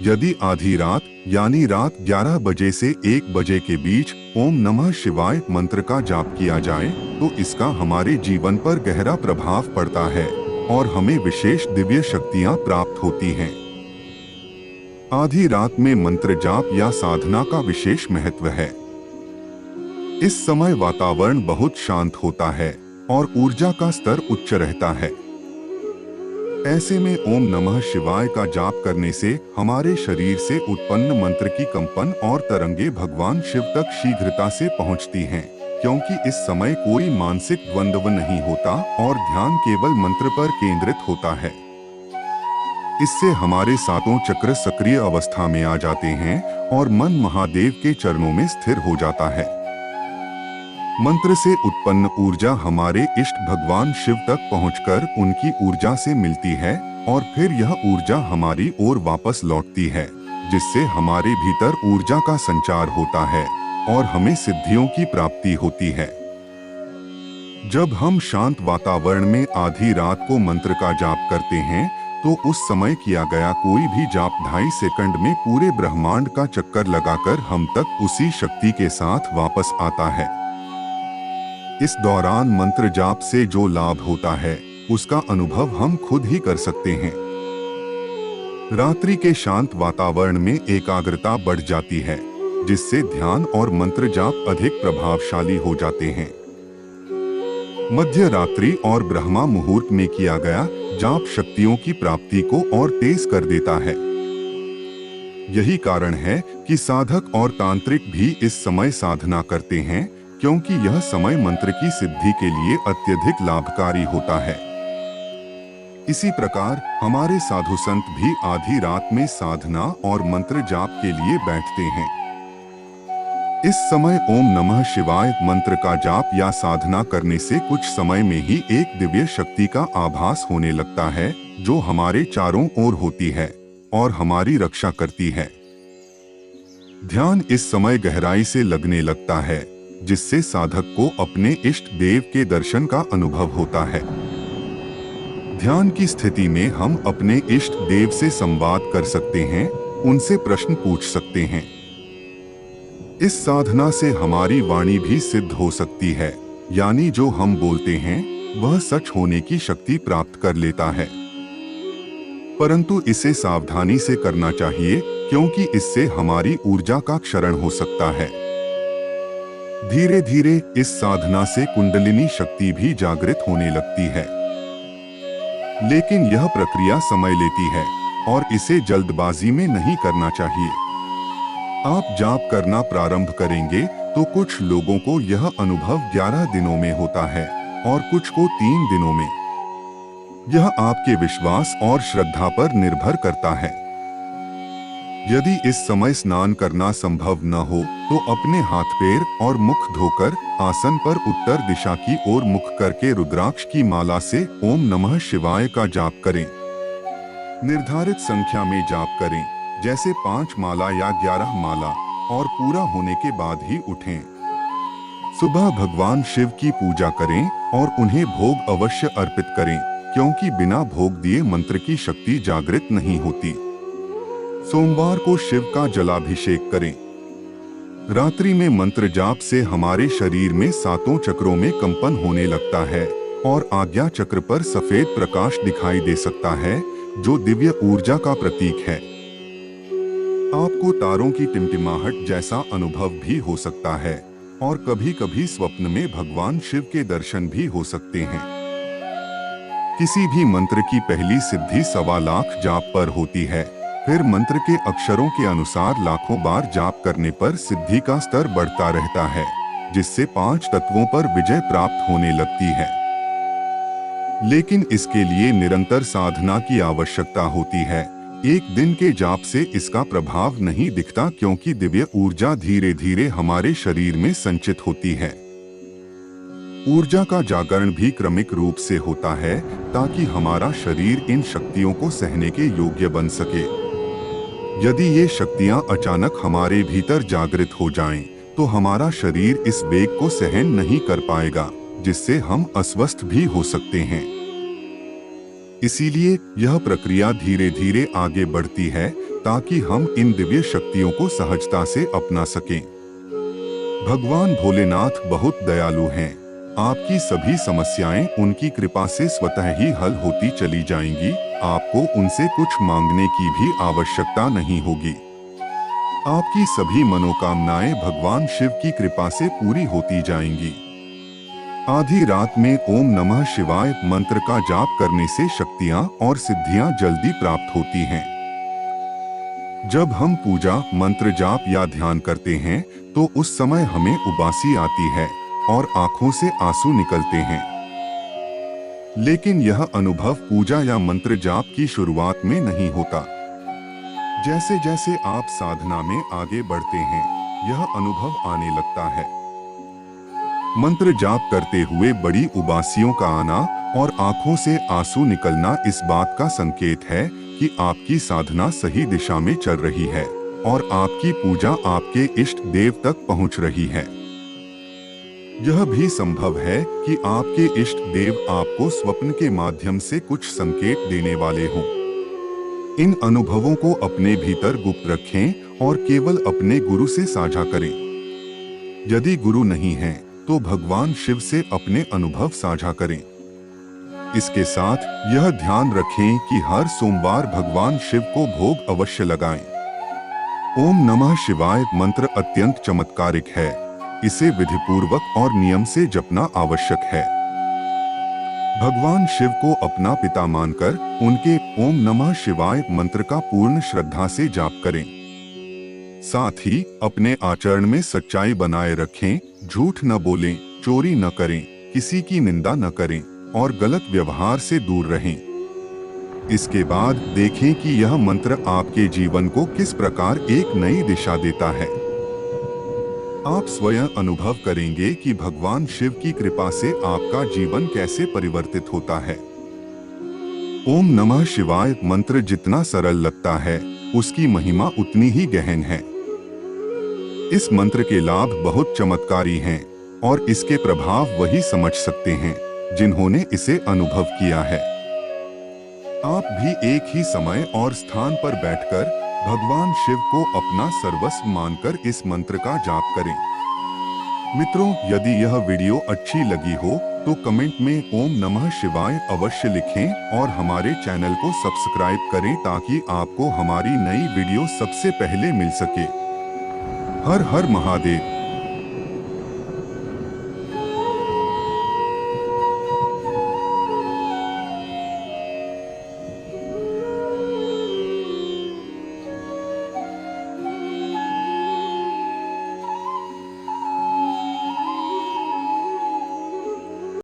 यदि आधी रात यानी रात 11 बजे से 1 बजे के बीच ओम नमः शिवाय मंत्र का जाप किया जाए तो इसका हमारे जीवन पर गहरा प्रभाव पड़ता है और हमें विशेष दिव्य शक्तियां प्राप्त होती हैं। आधी रात में मंत्र जाप या साधना का विशेष महत्व है। इस समय वातावरण बहुत शांत होता है और ऊर्जा का स्तर उच्च रहता है। ऐसे में ओम नमः शिवाय का जाप करने से हमारे शरीर से उत्पन्न मंत्र की कंपन और तरंगे भगवान शिव तक शीघ्रता से पहुंचती हैं, क्योंकि इस समय कोई मानसिक द्वंद्व नहीं होता और ध्यान केवल मंत्र पर केंद्रित होता है। इससे हमारे सातों चक्र सक्रिय अवस्था में आ जाते हैं और मन महादेव के चरणों में स्थिर हो जाता है। मंत्र से उत्पन्न ऊर्जा हमारे इष्ट भगवान शिव तक पहुंचकर उनकी ऊर्जा से मिलती है और फिर यह ऊर्जा हमारी ओर वापस लौटती है, जिससे हमारे भीतर ऊर्जा का संचार होता है और हमें सिद्धियों की प्राप्ति होती है। जब हम शांत वातावरण में आधी रात को मंत्र का जाप करते हैं तो उस समय किया गया कोई भी जाप 2.5 सेकंड में पूरे ब्रह्मांड का चक्कर लगाकर हम तक उसी शक्ति के साथ वापस आता है। इस दौरान मंत्र जाप से जो लाभ होता है उसका अनुभव हम खुद ही कर सकते हैं। रात्रि के शांत वातावरण में एकाग्रता बढ़ जाती है, जिससे ध्यान और मंत्र जाप अधिक प्रभावशाली हो जाते हैं। मध्य रात्रि और ब्रह्मा मुहूर्त में किया गया जाप शक्तियों की प्राप्ति को और तेज कर देता है। यही कारण है कि साधक और तांत्रिक भी इस समय साधना करते हैं, क्योंकि यह समय मंत्र की सिद्धि के लिए अत्यधिक लाभकारी होता है। इसी प्रकार हमारे साधु संत भी आधी रात में साधना और मंत्र जाप के लिए बैठते हैं। इस समय ओम नमः शिवाय मंत्र का जाप या साधना करने से कुछ समय में ही एक दिव्य शक्ति का आभास होने लगता है, जो हमारे चारों ओर होती है और हमारी रक्षा करती है। ध्यान इस समय गहराई से लगने लगता है, जिससे साधक को अपने इष्ट देव के दर्शन का अनुभव होता है। ध्यान की स्थिति में हम अपने इष्ट देव से संवाद कर सकते हैं, उनसे प्रश्न पूछ सकते हैं। इस साधना से हमारी वाणी भी सिद्ध हो सकती है, यानी जो हम बोलते हैं वह सच होने की शक्ति प्राप्त कर लेता है। परंतु इसे सावधानी से करना चाहिए, क्योंकि इससे हमारी ऊर्जा का क्षरण हो सकता है। धीरे धीरे इस साधना से कुंडलिनी शक्ति भी जागृत होने लगती है, लेकिन यह प्रक्रिया समय लेती है और इसे जल्दबाजी में नहीं करना चाहिए। आप जाप करना प्रारंभ करेंगे तो कुछ लोगों को यह अनुभव 11 दिनों में होता है और कुछ को 3 दिनों में। यह आपके विश्वास और श्रद्धा पर निर्भर करता है। यदि इस समय स्नान करना संभव न हो तो अपने हाथ पैर और मुख धोकर आसन पर उत्तर दिशा की ओर मुख करके रुद्राक्ष की माला से ओम नमः शिवाय का जाप करें। निर्धारित संख्या में जाप करें, जैसे 5 माला या 11 माला, और पूरा होने के बाद ही उठें। सुबह भगवान शिव की पूजा करें और उन्हें भोग अवश्य अर्पित करें, क्योंकि बिना भोग दिए मंत्र की शक्ति जागृत नहीं होती। सोमवार को शिव का जलाभिषेक करें। रात्रि में मंत्र जाप से हमारे शरीर में सातों चक्रों में कंपन होने लगता है और आज्ञा चक्र पर सफेद प्रकाश दिखाई दे सकता है, जो दिव्य ऊर्जा का प्रतीक है। आपको तारों की टिमटिमाहट जैसा अनुभव भी हो सकता है और कभी-कभी स्वप्न में भगवान शिव के दर्शन भी हो सकते हैं। किसी भी मंत्र की पहली सिद्धि 1.25 लाख जाप पर होती है, फिर मंत्र के अक्षरों के अनुसार लाखों बार जाप करने पर सिद्धि का स्तर बढ़ता रहता है, जिससे 5 तत्वों पर विजय प्राप्त होने लगती है। लेकिन इसके लिए निरंतर साधना की आवश्यकता होती है। एक दिन के जाप से इसका प्रभाव नहीं दिखता, क्योंकि दिव्य ऊर्जा धीरे धीरे हमारे शरीर में संचित होती है। ऊर्जा का जागरण भी क्रमिक रूप से होता है, ताकि हमारा शरीर इन शक्तियों को सहने के योग्य बन सके। यदि ये शक्तियां अचानक हमारे भीतर जागृत हो जाएं, तो हमारा शरीर इस वेग को सहन नहीं कर पाएगा, जिससे हम अस्वस्थ भी हो सकते हैं। इसीलिए यह प्रक्रिया धीरे धीरे आगे बढ़ती है ताकि हम इन दिव्य शक्तियों को सहजता से अपना सकें। भगवान भोलेनाथ बहुत दयालु हैं। आपकी सभी समस्याएं उनकी कृपा से स्वतः ही हल होती चली जाएंगी। आपको उनसे कुछ मांगने की भी आवश्यकता नहीं होगी। आपकी सभी मनोकामनाएं भगवान शिव की कृपा से पूरी होती जाएंगी। आधी रात में ओम नमः शिवाय मंत्र का जाप करने से शक्तियां और सिद्धियां जल्दी प्राप्त होती हैं। जब हम पूजा, मंत्र जाप या ध्यान करते हैं तो उस समय हमें उबासी आती है और आंखों से आंसू निकलते हैं। लेकिन यह अनुभव पूजा या मंत्र जाप की शुरुआत में नहीं होता। जैसे जैसे आप साधना में आगे बढ़ते हैं, यह अनुभव आने लगता है। मंत्र जाप करते हुए बड़ी उबासियों का आना और आंखों से आंसू निकलना इस बात का संकेत है कि आपकी साधना सही दिशा में चल रही है और आपकी पूजा आपके इष्ट देव तक पहुंच रही है। यह भी संभव है कि आपके इष्ट देव आपको स्वप्न के माध्यम से कुछ संकेत देने वाले हों। इन अनुभवों को अपने भीतर गुप्त रखें और केवल अपने गुरु से साझा करें। यदि गुरु नहीं है तो भगवान शिव से अपने अनुभव साझा करें। इसके साथ यह ध्यान रखें कि हर सोमवार भगवान शिव को भोग अवश्य लगाएं। ओम नमः शिवाय मंत्र अत्यंत चमत्कारिक है। इसे विधिपूर्वक और नियम से जपना आवश्यक है। भगवान शिव को अपना पिता मानकर उनके ओम नमः शिवाय मंत्र का पूर्ण श्रद्धा से जाप करें। साथ ही अपने आचरण में सच्चाई बनाए रखें, झूठ न बोलें, चोरी न करें, किसी की निंदा न करें और गलत व्यवहार से दूर रहें। इसके बाद देखें कि यह मंत्र आपके जीवन को किस प्रकार एक नई दिशा देता है। आप स्वयं अनुभव करेंगे कि भगवान शिव की कृपा से आपका जीवन कैसे परिवर्तित होता है। ओम नमः शिवाय मंत्र जितना सरल लगता है, उसकी महिमा उतनी ही गहन है। इस मंत्र के लाभ बहुत चमत्कारी हैं और इसके प्रभाव वही समझ सकते हैं जिन्होंने इसे अनुभव किया है। आप भी एक ही समय और स्थान पर बैठकर भगवान शिव को अपना सर्वस्व मानकर इस मंत्र का जाप करें। मित्रों, यदि यह वीडियो अच्छी लगी हो तो कमेंट में ओम नमः शिवाय अवश्य लिखें और हमारे चैनल को सब्सक्राइब करें ताकि आपको हमारी नई वीडियो सबसे पहले मिल सके। हर हर महादेव।